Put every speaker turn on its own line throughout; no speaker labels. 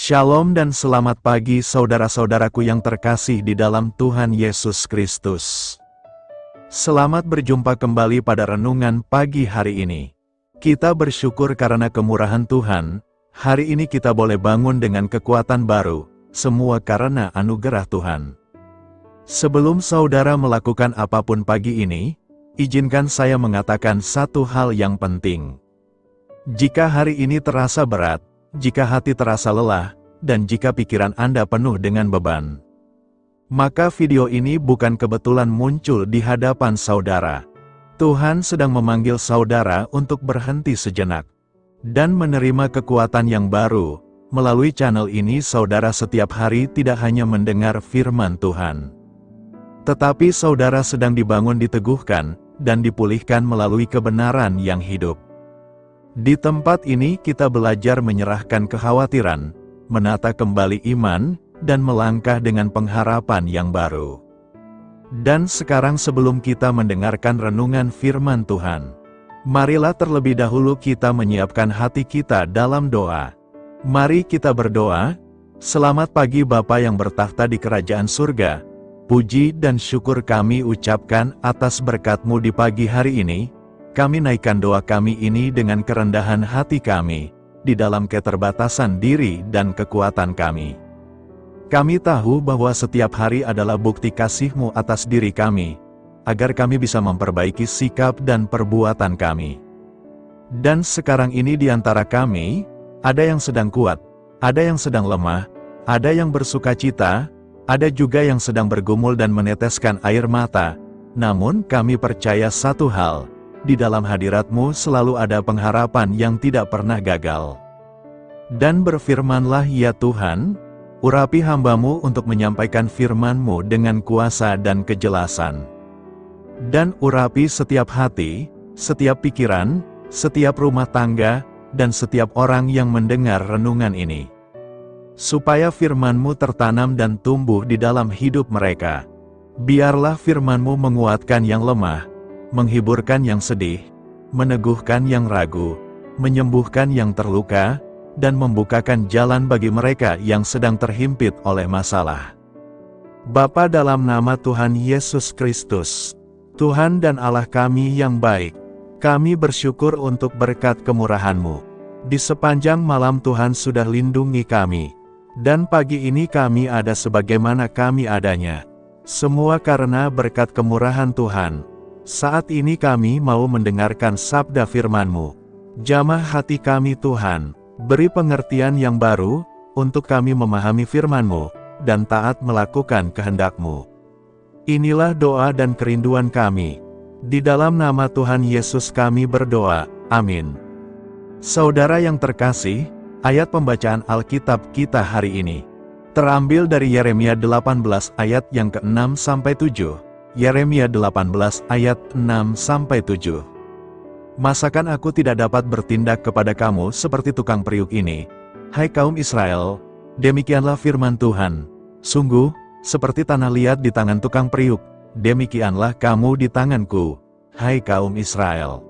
Shalom dan selamat pagi saudara-saudaraku yang terkasih di dalam Tuhan Yesus Kristus. Selamat berjumpa kembali pada renungan pagi hari ini. Kita bersyukur karena kemurahan Tuhan, hari ini kita boleh bangun dengan kekuatan baru, semua karena anugerah Tuhan. Sebelum saudara melakukan apapun pagi ini, izinkan saya mengatakan satu hal yang penting. Jika hari ini terasa berat, jika hati terasa lelah, dan jika pikiran Anda penuh dengan beban, maka video ini bukan kebetulan muncul di hadapan saudara. Tuhan sedang memanggil saudara untuk berhenti sejenak dan menerima kekuatan yang baru. Melalui channel ini saudara setiap hari tidak hanya mendengar firman Tuhan, tetapi saudara sedang dibangun, diteguhkan, dan dipulihkan melalui kebenaran yang hidup. Di tempat ini kita belajar menyerahkan kekhawatiran, menata kembali iman, dan melangkah dengan pengharapan yang baru. Dan sekarang sebelum kita mendengarkan renungan firman Tuhan, marilah terlebih dahulu kita menyiapkan hati kita dalam doa. Mari kita berdoa. Selamat pagi Bapa yang bertahta di kerajaan surga. Puji dan syukur kami ucapkan atas berkat-Mu di pagi hari ini. Kami naikkan doa kami ini dengan kerendahan hati kami, di dalam keterbatasan diri dan kekuatan kami. Kami tahu bahwa setiap hari adalah bukti kasih-Mu atas diri kami, agar kami bisa memperbaiki sikap dan perbuatan kami. Dan sekarang ini di antara kami, ada yang sedang kuat, ada yang sedang lemah, ada yang bersukacita, ada juga yang sedang bergumul dan meneteskan air mata. Namun kami percaya satu hal, di dalam hadirat-Mu selalu ada pengharapan yang tidak pernah gagal. Dan berfirmanlah ya Tuhan, urapi hamba-Mu untuk menyampaikan firman-Mu dengan kuasa dan kejelasan. Dan urapi setiap hati, setiap pikiran, setiap rumah tangga, dan setiap orang yang mendengar renungan ini. Supaya firman-Mu tertanam dan tumbuh di dalam hidup mereka. Biarlah firman-Mu menguatkan yang lemah, menghiburkan yang sedih, meneguhkan yang ragu, menyembuhkan yang terluka, dan membukakan jalan bagi mereka yang sedang terhimpit oleh masalah. Bapa, dalam nama Tuhan Yesus Kristus, Tuhan dan Allah kami yang baik, kami bersyukur untuk berkat kemurahan-Mu. Di sepanjang malam Tuhan sudah lindungi kami, dan pagi ini kami ada sebagaimana kami adanya. Semua karena berkat kemurahan Tuhan. Saat ini kami mau mendengarkan sabda firman-Mu. Jamah hati kami Tuhan, beri pengertian yang baru, untuk kami memahami firman-Mu, dan taat melakukan kehendak-Mu. Inilah doa dan kerinduan kami. Di dalam nama Tuhan Yesus kami berdoa, amin. Saudara yang terkasih, ayat pembacaan Alkitab kita hari ini terambil dari Yeremia 18 ayat yang ke-6 sampai 7. Yeremia 18 ayat 6-7. Masakan aku tidak dapat bertindak kepada kamu seperti tukang periuk ini, hai kaum Israel? Demikianlah firman Tuhan. Sungguh, seperti tanah liat di tangan tukang periuk, demikianlah kamu di tanganku, hai kaum Israel.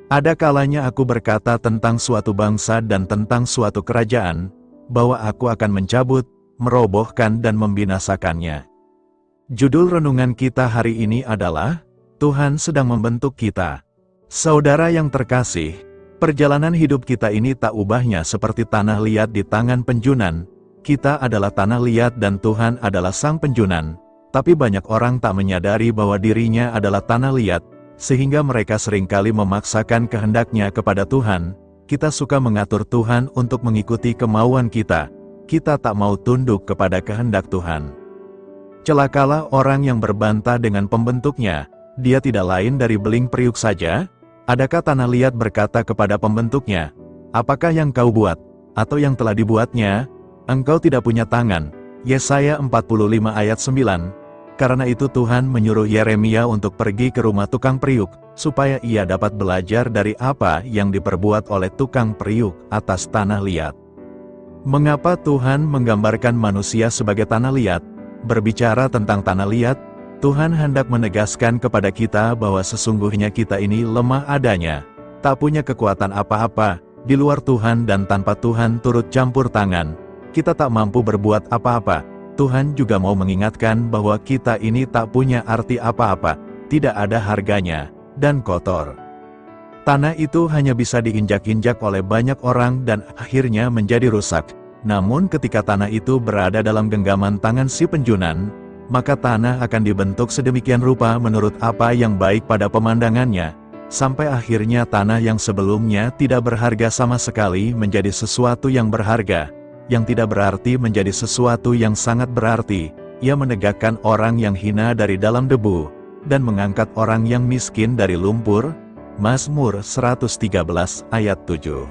Ada kalanya aku berkata tentang suatu bangsa dan tentang suatu kerajaan, bahwa aku akan mencabut, merobohkan dan membinasakannya. Judul renungan kita hari ini adalah, Tuhan sedang membentuk kita. Saudara yang terkasih, perjalanan hidup kita ini tak ubahnya seperti tanah liat di tangan penjunan. Kita adalah tanah liat dan Tuhan adalah sang penjunan. Tapi banyak orang tak menyadari bahwa dirinya adalah tanah liat, sehingga mereka seringkali memaksakan kehendaknya kepada Tuhan. Kita suka mengatur Tuhan untuk mengikuti kemauan kita. Kita tak mau tunduk kepada kehendak Tuhan. Celakalah orang yang berbantah dengan pembentuknya, dia tidak lain dari beling periuk saja. Adakah tanah liat berkata kepada pembentuknya, apakah yang kau buat, atau yang telah dibuatnya? Engkau tidak punya tangan. Yesaya 45 ayat 9. Karena itu Tuhan menyuruh Yeremia untuk pergi ke rumah tukang periuk, supaya ia dapat belajar dari apa yang diperbuat oleh tukang periuk atas tanah liat. Mengapa Tuhan menggambarkan manusia sebagai tanah liat? Berbicara tentang tanah liat, Tuhan hendak menegaskan kepada kita bahwa sesungguhnya kita ini lemah adanya, tak punya kekuatan apa-apa, di luar Tuhan dan tanpa Tuhan turut campur tangan, kita tak mampu berbuat apa-apa, Tuhan juga mau mengingatkan bahwa kita ini tak punya arti apa-apa, tidak ada harganya, dan kotor. Tanah itu hanya bisa diinjak-injak oleh banyak orang dan akhirnya menjadi rusak. Namun ketika tanah itu berada dalam genggaman tangan si penjunan, maka tanah akan dibentuk sedemikian rupa menurut apa yang baik pada pemandangannya, sampai akhirnya tanah yang sebelumnya tidak berharga sama sekali menjadi sesuatu yang berharga, yang tidak berarti menjadi sesuatu yang sangat berarti. Ia menegakkan orang yang hina dari dalam debu, dan mengangkat orang yang miskin dari lumpur. Mazmur 113 ayat 7.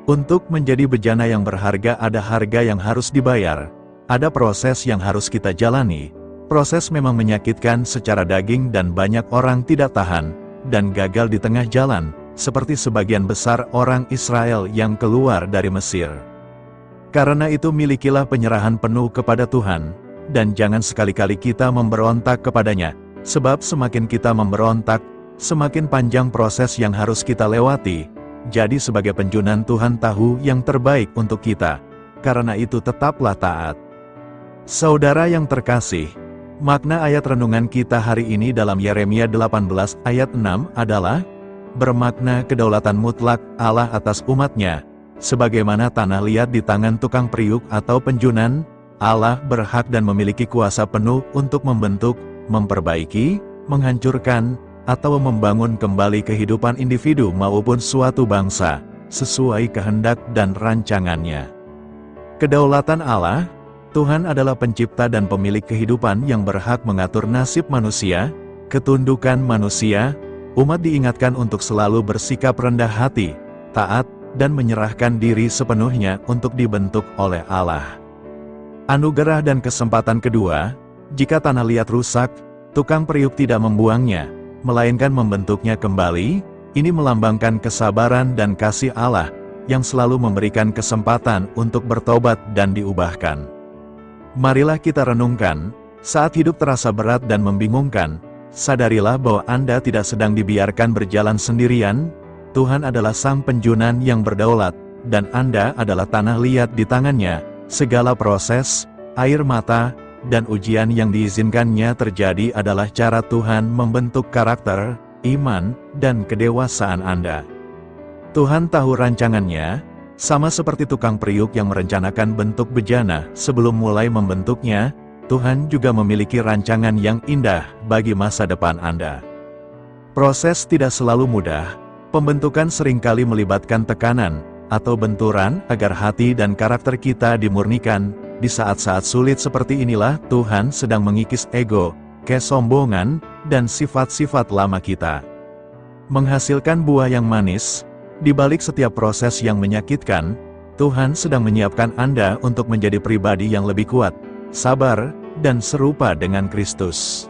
Untuk menjadi bejana yang berharga ada harga yang harus dibayar, ada proses yang harus kita jalani. Proses memang menyakitkan secara daging dan banyak orang tidak tahan, dan gagal di tengah jalan, seperti sebagian besar orang Israel yang keluar dari Mesir. Karena itu milikilah penyerahan penuh kepada Tuhan, dan jangan sekali-kali kita memberontak kepadanya, sebab semakin kita memberontak, semakin panjang proses yang harus kita lewati. Jadi sebagai penjunan Tuhan tahu yang terbaik untuk kita, karena itu tetaplah taat. Saudara yang terkasih, makna ayat renungan kita hari ini dalam Yeremia 18 ayat 6 adalah, bermakna kedaulatan mutlak Allah atas umatnya, sebagaimana tanah liat di tangan tukang periuk atau penjunan, Allah berhak dan memiliki kuasa penuh untuk membentuk, memperbaiki, menghancurkan, atau membangun kembali kehidupan individu maupun suatu bangsa, sesuai kehendak dan rancangannya. Kedaulatan Allah, Tuhan adalah pencipta dan pemilik kehidupan yang berhak mengatur nasib manusia, ketundukan manusia. Umat diingatkan untuk selalu bersikap rendah hati, taat, dan menyerahkan diri sepenuhnya untuk dibentuk oleh Allah. Anugerah dan kesempatan kedua, jika tanah liat rusak, tukang periuk tidak membuangnya, melainkan membentuknya kembali. Ini melambangkan kesabaran dan kasih Allah, yang selalu memberikan kesempatan untuk bertobat dan diubahkan. Marilah kita renungkan, saat hidup terasa berat dan membingungkan, sadarilah bahwa Anda tidak sedang dibiarkan berjalan sendirian. Tuhan adalah Sang Penjunan yang berdaulat, dan Anda adalah tanah liat di tangannya. Segala proses, air mata, dan ujian yang diizinkannya terjadi adalah cara Tuhan membentuk karakter, iman, dan kedewasaan Anda. Tuhan tahu rancangannya, sama seperti tukang periuk yang merencanakan bentuk bejana sebelum mulai membentuknya. Tuhan juga memiliki rancangan yang indah bagi masa depan Anda. Proses tidak selalu mudah, pembentukan seringkali melibatkan tekanan, atau benturan agar hati dan karakter kita dimurnikan. Di saat-saat sulit seperti inilah Tuhan sedang mengikis ego, kesombongan, dan sifat-sifat lama kita. Menghasilkan buah yang manis, di balik setiap proses yang menyakitkan, Tuhan sedang menyiapkan Anda untuk menjadi pribadi yang lebih kuat, sabar, dan serupa dengan Kristus.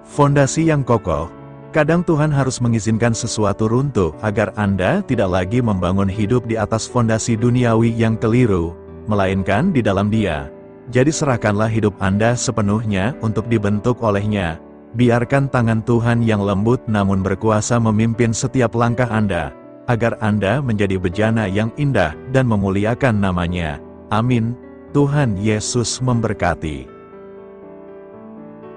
Fondasi yang kokoh, kadang Tuhan harus mengizinkan sesuatu runtuh agar Anda tidak lagi membangun hidup di atas fondasi duniawi yang keliru, melainkan di dalam Dia. Jadi serahkanlah hidup Anda sepenuhnya untuk dibentuk oleh-Nya. Biarkan tangan Tuhan yang lembut namun berkuasa memimpin setiap langkah Anda, agar Anda menjadi bejana yang indah dan memuliakan nama-Nya. Amin. Tuhan Yesus memberkati.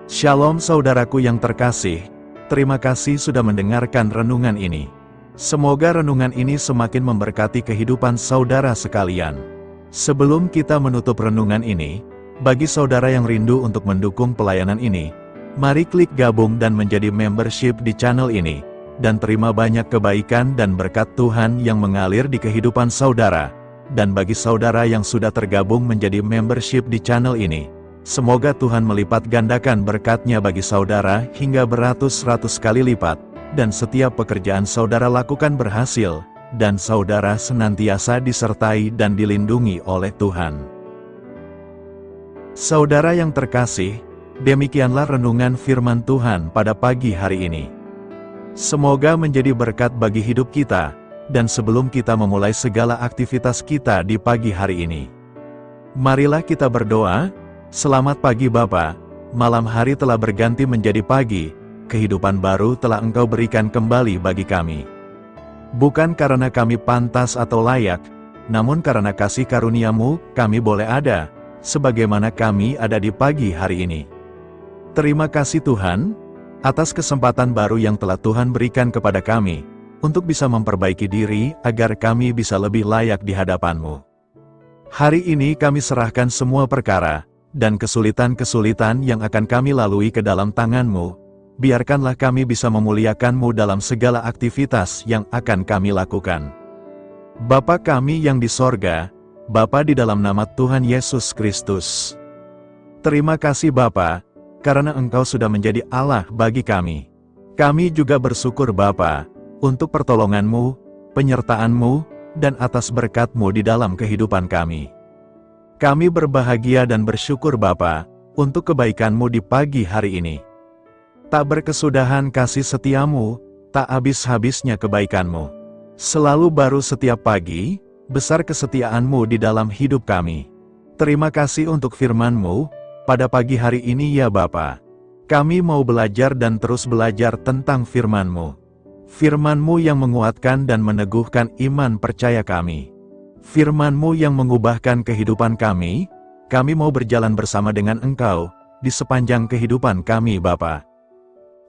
Shalom saudaraku yang terkasih, terima kasih sudah mendengarkan renungan ini. Semoga renungan ini semakin memberkati kehidupan saudara sekalian. Sebelum kita menutup renungan ini, bagi saudara yang rindu untuk mendukung pelayanan ini, mari klik gabung dan menjadi membership di channel ini, dan terima banyak kebaikan dan berkat Tuhan yang mengalir di kehidupan saudara. Dan bagi saudara yang sudah tergabung menjadi membership di channel ini, semoga Tuhan melipat gandakan berkat-Nya bagi saudara hingga beratus-ratus kali lipat, dan setiap pekerjaan saudara lakukan berhasil, dan saudara senantiasa disertai dan dilindungi oleh Tuhan. Saudara yang terkasih, demikianlah renungan firman Tuhan pada pagi hari ini. Semoga menjadi berkat bagi hidup kita, dan sebelum kita memulai segala aktivitas kita di pagi hari ini, marilah kita berdoa. Selamat pagi Bapa, malam hari telah berganti menjadi pagi, kehidupan baru telah Engkau berikan kembali bagi kami. Bukan karena kami pantas atau layak, namun karena kasih karunia-Mu, kami boleh ada, sebagaimana kami ada di pagi hari ini. Terima kasih Tuhan, atas kesempatan baru yang telah Tuhan berikan kepada kami, untuk bisa memperbaiki diri agar kami bisa lebih layak di hadapan-Mu. Hari ini kami serahkan semua perkara, dan kesulitan-kesulitan yang akan kami lalui ke dalam tangan-Mu. Biarkanlah kami bisa memuliakan-Mu dalam segala aktivitas yang akan kami lakukan. Bapa kami yang di sorga, Bapa di dalam nama Tuhan Yesus Kristus. Terima kasih Bapa, karena Engkau sudah menjadi Allah bagi kami. Kami juga bersyukur Bapa, untuk pertolongan-Mu, penyertaan-Mu, dan atas berkat-Mu di dalam kehidupan kami. Kami berbahagia dan bersyukur Bapa, untuk kebaikan-Mu di pagi hari ini. Tak berkesudahan kasih setia-Mu, tak habis-habisnya kebaikan-Mu. Selalu baru setiap pagi, besar kesetiaan-Mu di dalam hidup kami. Terima kasih untuk firman-Mu, pada pagi hari ini ya Bapa. Kami mau belajar dan terus belajar tentang firman-Mu. Firman-Mu yang menguatkan dan meneguhkan iman percaya kami. Firman-Mu yang mengubahkan kehidupan kami mau berjalan bersama dengan Engkau, di sepanjang kehidupan kami Bapa.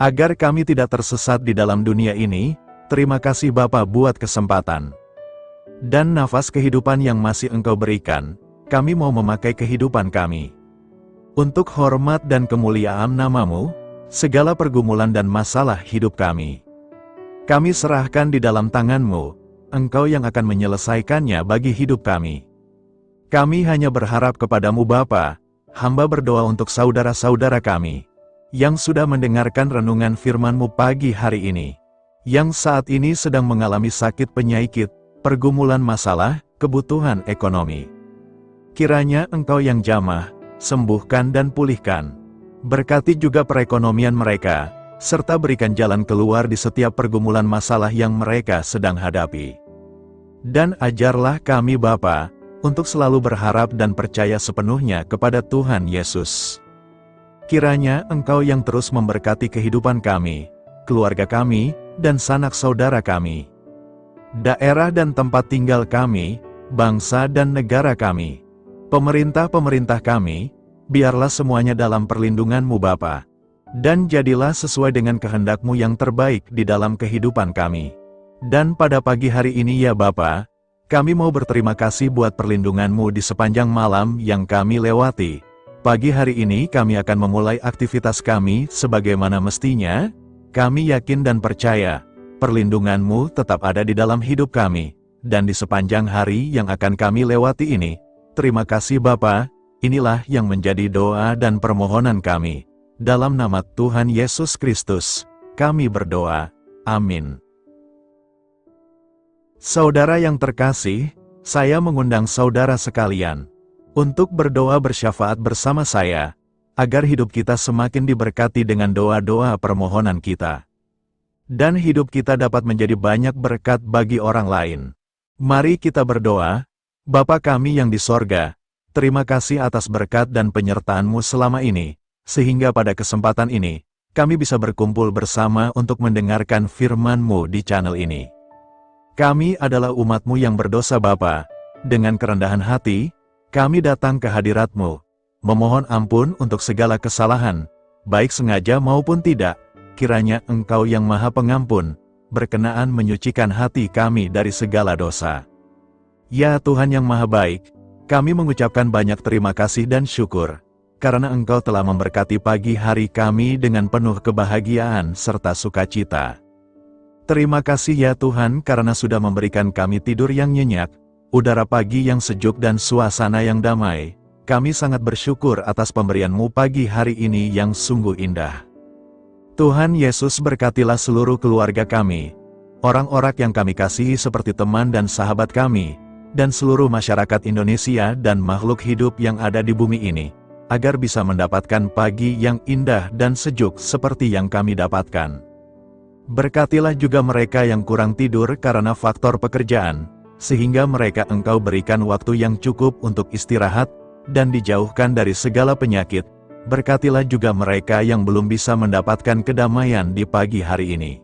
Agar kami tidak tersesat di dalam dunia ini, terima kasih Bapa buat kesempatan. Dan nafas kehidupan yang masih Engkau berikan, kami mau memakai kehidupan kami. Untuk hormat dan kemuliaan nama-Mu, segala pergumulan dan masalah hidup kami. Kami serahkan di dalam tangan-Mu, Engkau yang akan menyelesaikannya bagi hidup kami. Kami hanya berharap kepada-Mu Bapa, hamba berdoa untuk saudara-saudara kami, yang sudah mendengarkan renungan firman-Mu pagi hari ini, yang saat ini sedang mengalami sakit penyakit, pergumulan masalah, kebutuhan ekonomi. Kiranya Engkau yang jamah, sembuhkan dan pulihkan. Berkati juga perekonomian mereka, serta berikan jalan keluar di setiap pergumulan masalah yang mereka sedang hadapi. Dan ajarlah kami Bapa, untuk selalu berharap dan percaya sepenuhnya kepada Tuhan Yesus. Kiranya Engkau yang terus memberkati kehidupan kami, keluarga kami, dan sanak saudara kami. Daerah dan tempat tinggal kami, bangsa dan negara kami. Pemerintah-pemerintah kami, biarlah semuanya dalam perlindungan-Mu Bapa. Dan jadilah sesuai dengan kehendak-Mu yang terbaik di dalam kehidupan kami. Dan pada pagi hari ini ya Bapa, kami mau berterima kasih buat perlindungan-Mu di sepanjang malam yang kami lewati. Pagi hari ini kami akan memulai aktivitas kami sebagaimana mestinya. Kami yakin dan percaya, perlindungan-Mu tetap ada di dalam hidup kami, dan di sepanjang hari yang akan kami lewati ini. Terima kasih Bapa, inilah yang menjadi doa dan permohonan kami. Dalam nama Tuhan Yesus Kristus, kami berdoa. Amin. Saudara yang terkasih, saya mengundang saudara sekalian untuk berdoa bersyafaat bersama saya, agar hidup kita semakin diberkati dengan doa-doa permohonan kita. Dan hidup kita dapat menjadi banyak berkat bagi orang lain. Mari kita berdoa. Bapa kami yang di sorga, terima kasih atas berkat dan penyertaan-Mu selama ini, sehingga pada kesempatan ini, kami bisa berkumpul bersama untuk mendengarkan firman-Mu di channel ini. Kami adalah umat-Mu yang berdosa Bapa. Dengan kerendahan hati, kami datang ke hadirat-Mu, memohon ampun untuk segala kesalahan, baik sengaja maupun tidak. Kiranya Engkau yang Maha Pengampun, berkenaan menyucikan hati kami dari segala dosa. Ya Tuhan yang Maha Baik, kami mengucapkan banyak terima kasih dan syukur, karena Engkau telah memberkati pagi hari kami dengan penuh kebahagiaan serta sukacita. Terima kasih ya Tuhan karena sudah memberikan kami tidur yang nyenyak, udara pagi yang sejuk dan suasana yang damai. Kami sangat bersyukur atas pemberian-Mu pagi hari ini yang sungguh indah. Tuhan Yesus berkatilah seluruh keluarga kami, orang-orang yang kami kasihi seperti teman dan sahabat kami, dan seluruh masyarakat Indonesia dan makhluk hidup yang ada di bumi ini, agar bisa mendapatkan pagi yang indah dan sejuk seperti yang kami dapatkan. Berkatilah juga mereka yang kurang tidur karena faktor pekerjaan, sehingga mereka Engkau berikan waktu yang cukup untuk istirahat, dan dijauhkan dari segala penyakit. Berkatilah juga mereka yang belum bisa mendapatkan kedamaian di pagi hari ini.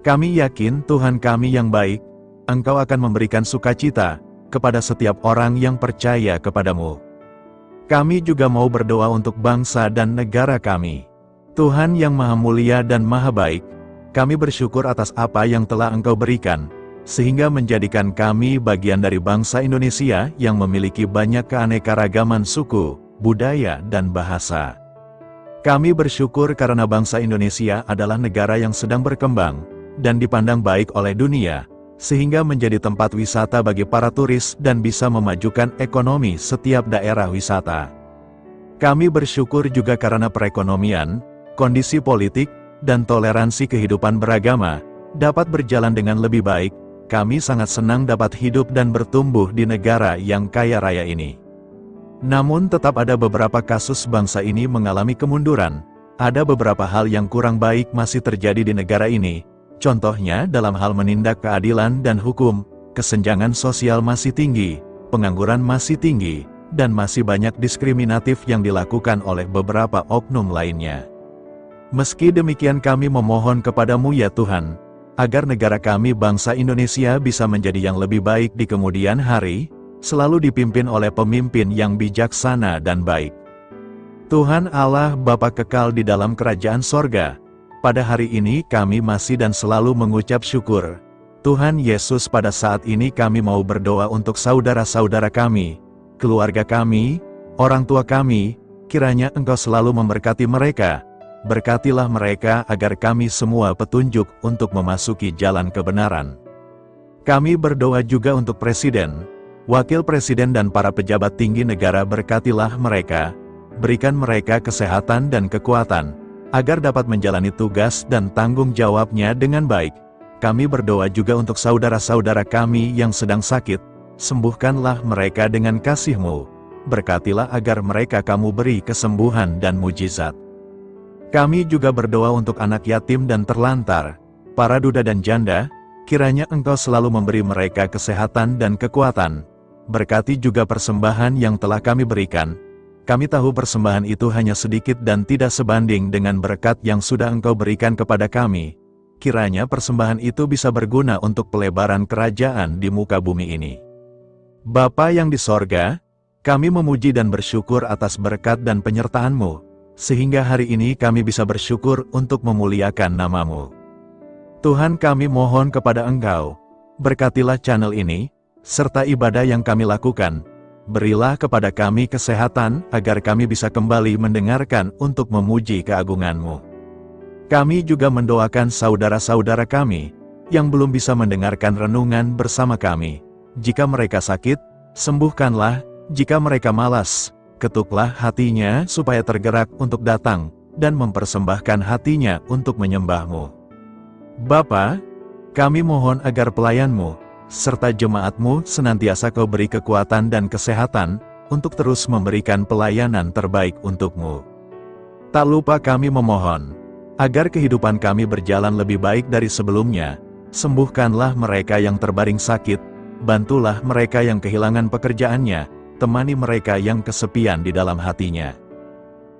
Kami yakin Tuhan kami yang baik, Engkau akan memberikan sukacita, kepada setiap orang yang percaya kepadamu. Kami juga mau berdoa untuk bangsa dan negara kami. Tuhan yang Maha Mulia dan Maha Baik, kami bersyukur atas apa yang telah Engkau berikan, sehingga menjadikan kami bagian dari bangsa Indonesia yang memiliki banyak keanekaragaman suku, budaya, dan bahasa. Kami bersyukur karena bangsa Indonesia adalah negara yang sedang berkembang, dan dipandang baik oleh dunia, sehingga menjadi tempat wisata bagi para turis dan bisa memajukan ekonomi setiap daerah wisata. Kami bersyukur juga karena perekonomian, kondisi politik, dan toleransi kehidupan beragama dapat berjalan dengan lebih baik. Kami sangat senang dapat hidup dan bertumbuh di negara yang kaya raya ini. Namun tetap ada beberapa kasus bangsa ini mengalami kemunduran. Ada beberapa hal yang kurang baik masih terjadi di negara ini. Contohnya dalam hal menindak keadilan dan hukum, kesenjangan sosial masih tinggi, pengangguran masih tinggi, dan masih banyak diskriminatif yang dilakukan oleh beberapa oknum lainnya. Meski demikian kami memohon kepadamu ya Tuhan, agar negara kami bangsa Indonesia bisa menjadi yang lebih baik di kemudian hari, selalu dipimpin oleh pemimpin yang bijaksana dan baik. Tuhan Allah Bapa kekal di dalam kerajaan sorga, pada hari ini kami masih dan selalu mengucap syukur. Tuhan Yesus, pada saat ini kami mau berdoa untuk saudara-saudara kami, keluarga kami, orang tua kami, kiranya Engkau selalu memberkati mereka. Berkatilah mereka agar kami semua petunjuk untuk memasuki jalan kebenaran. Kami berdoa juga untuk Presiden, Wakil Presiden dan para pejabat tinggi negara. Berkatilah mereka, berikan mereka kesehatan dan kekuatan, agar dapat menjalani tugas dan tanggung jawabnya dengan baik. Kami berdoa juga untuk saudara-saudara kami yang sedang sakit, sembuhkanlah mereka dengan kasih-Mu, berkatilah agar mereka Kamu beri kesembuhan dan mujizat. Kami juga berdoa untuk anak yatim dan terlantar, para duda dan janda, kiranya Engkau selalu memberi mereka kesehatan dan kekuatan. Berkati juga persembahan yang telah kami berikan. Kami tahu persembahan itu hanya sedikit dan tidak sebanding dengan berkat yang sudah Engkau berikan kepada kami. Kiranya persembahan itu bisa berguna untuk pelebaran kerajaan di muka bumi ini. Bapa yang di sorga, kami memuji dan bersyukur atas berkat dan penyertaan-Mu, sehingga hari ini kami bisa bersyukur untuk memuliakan nama-Mu. Tuhan, kami mohon kepada Engkau, berkatilah channel ini, serta ibadah yang kami lakukan. Berilah kepada kami kesehatan, agar kami bisa kembali mendengarkan untuk memuji keagungan-Mu. Kami juga mendoakan saudara-saudara kami, yang belum bisa mendengarkan renungan bersama kami. Jika mereka sakit, sembuhkanlah. Jika mereka malas, ketuklah hatinya supaya tergerak untuk datang, dan mempersembahkan hatinya untuk menyembah-Mu. Bapa, kami mohon agar pelayan-Mu, serta jemaat-Mu senantiasa Kau beri kekuatan dan kesehatan, untuk terus memberikan pelayanan terbaik untuk-Mu. Tak lupa kami memohon, agar kehidupan kami berjalan lebih baik dari sebelumnya. Sembuhkanlah mereka yang terbaring sakit, bantulah mereka yang kehilangan pekerjaannya, temani mereka yang kesepian di dalam hatinya.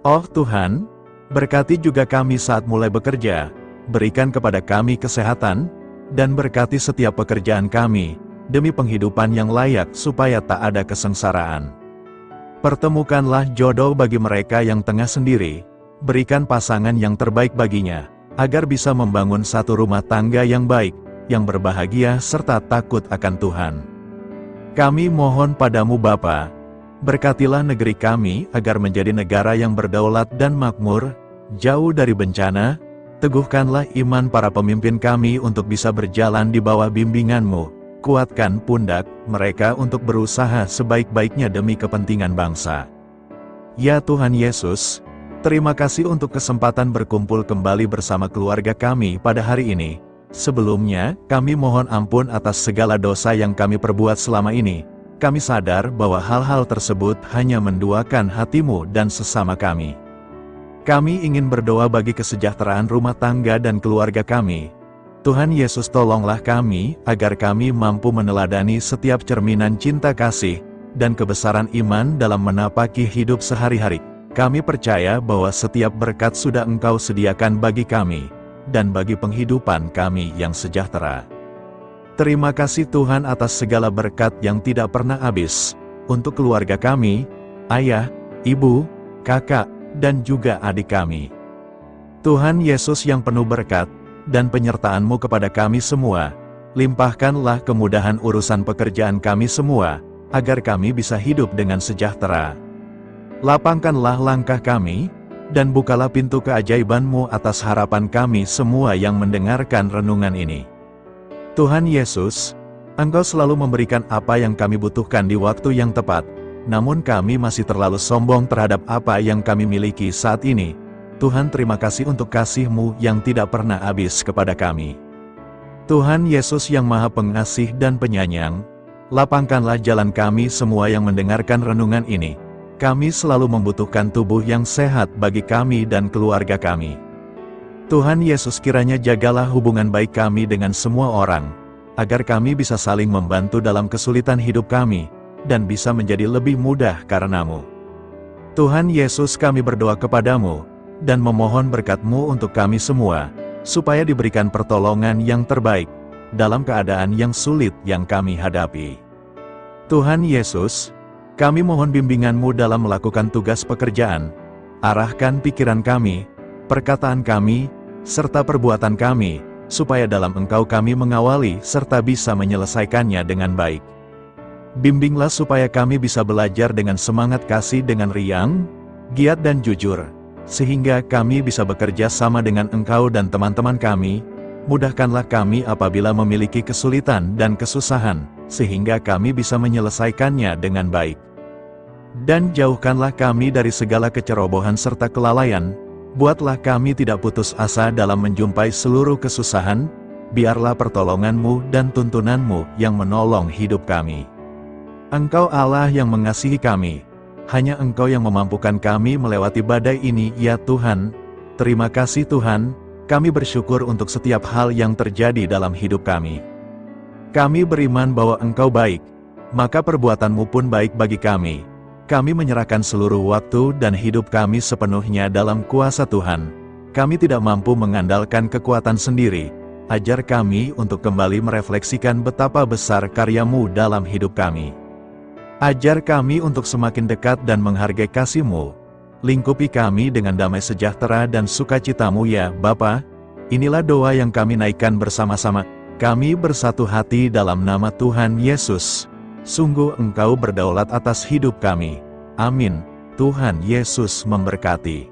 Oh Tuhan, berkati juga kami saat mulai bekerja, berikan kepada kami kesehatan, dan berkati setiap pekerjaan kami, demi penghidupan yang layak supaya tak ada kesengsaraan. Pertemukanlah jodoh bagi mereka yang tengah sendiri, berikan pasangan yang terbaik baginya, agar bisa membangun satu rumah tangga yang baik, yang berbahagia serta takut akan Tuhan. Kami mohon padamu Bapa, berkatilah negeri kami agar menjadi negara yang berdaulat dan makmur, jauh dari bencana. Teguhkanlah iman para pemimpin kami untuk bisa berjalan di bawah bimbingan-Mu. Kuatkan pundak mereka untuk berusaha sebaik-baiknya demi kepentingan bangsa. Ya Tuhan Yesus, terima kasih untuk kesempatan berkumpul kembali bersama keluarga kami pada hari ini. Sebelumnya, kami mohon ampun atas segala dosa yang kami perbuat selama ini. Kami sadar bahwa hal-hal tersebut hanya menduakan hati-Mu dan sesama kami. Kami ingin berdoa bagi kesejahteraan rumah tangga dan keluarga kami. Tuhan Yesus, tolonglah kami, agar kami mampu meneladani setiap cerminan cinta kasih, dan kebesaran iman dalam menapaki hidup sehari-hari. Kami percaya bahwa setiap berkat sudah Engkau sediakan bagi kami, dan bagi penghidupan kami yang sejahtera. Terima kasih Tuhan atas segala berkat yang tidak pernah habis, untuk keluarga kami, ayah, ibu, kakak, dan juga adik kami. Tuhan Yesus yang penuh berkat, dan penyertaan-Mu kepada kami semua, limpahkanlah kemudahan urusan pekerjaan kami semua, agar kami bisa hidup dengan sejahtera. Lapangkanlah langkah kami, dan bukalah pintu keajaiban-Mu atas harapan kami semua yang mendengarkan renungan ini. Tuhan Yesus, Engkau selalu memberikan apa yang kami butuhkan di waktu yang tepat, namun kami masih terlalu sombong terhadap apa yang kami miliki saat ini. Tuhan, terima kasih untuk kasih-Mu yang tidak pernah habis kepada kami. Tuhan Yesus yang Maha Pengasih dan Penyayang, lapangkanlah jalan kami semua yang mendengarkan renungan ini. Kami selalu membutuhkan tubuh yang sehat bagi kami dan keluarga kami. Tuhan Yesus, kiranya jagalah hubungan baik kami dengan semua orang, agar kami bisa saling membantu dalam kesulitan hidup kami, dan bisa menjadi lebih mudah karena-Mu. Tuhan Yesus, kami berdoa kepadamu, dan memohon berkat-Mu untuk kami semua, supaya diberikan pertolongan yang terbaik, dalam keadaan yang sulit yang kami hadapi. Tuhan Yesus, kami mohon bimbingan-Mu dalam melakukan tugas pekerjaan, arahkan pikiran kami, perkataan kami, serta perbuatan kami, supaya dalam Engkau kami mengawali serta bisa menyelesaikannya dengan baik. Bimbinglah supaya kami bisa belajar dengan semangat kasih dengan riang, giat dan jujur, sehingga kami bisa bekerja sama dengan Engkau dan teman-teman kami. Mudahkanlah kami apabila memiliki kesulitan dan kesusahan, sehingga kami bisa menyelesaikannya dengan baik. Dan jauhkanlah kami dari segala kecerobohan serta kelalaian, buatlah kami tidak putus asa dalam menjumpai seluruh kesusahan, biarlah pertolongan-Mu dan tuntunan-Mu yang menolong hidup kami. Engkau Allah yang mengasihi kami, hanya Engkau yang memampukan kami melewati badai ini, ya Tuhan. Terima kasih Tuhan, kami bersyukur untuk setiap hal yang terjadi dalam hidup kami. Kami beriman bahwa Engkau baik, maka perbuatan-Mu pun baik bagi kami. Kami menyerahkan seluruh waktu dan hidup kami sepenuhnya dalam kuasa Tuhan. Kami tidak mampu mengandalkan kekuatan sendiri. Ajar kami untuk kembali merefleksikan betapa besar karya-Mu dalam hidup kami. Ajar kami untuk semakin dekat dan menghargai kasih-Mu. Lingkupi kami dengan damai sejahtera dan sukacita-Mu, ya Bapa. Inilah doa yang kami naikkan bersama-sama. Kami bersatu hati dalam nama Tuhan Yesus. Sungguh Engkau berdaulat atas hidup kami. Amin. Tuhan Yesus memberkati.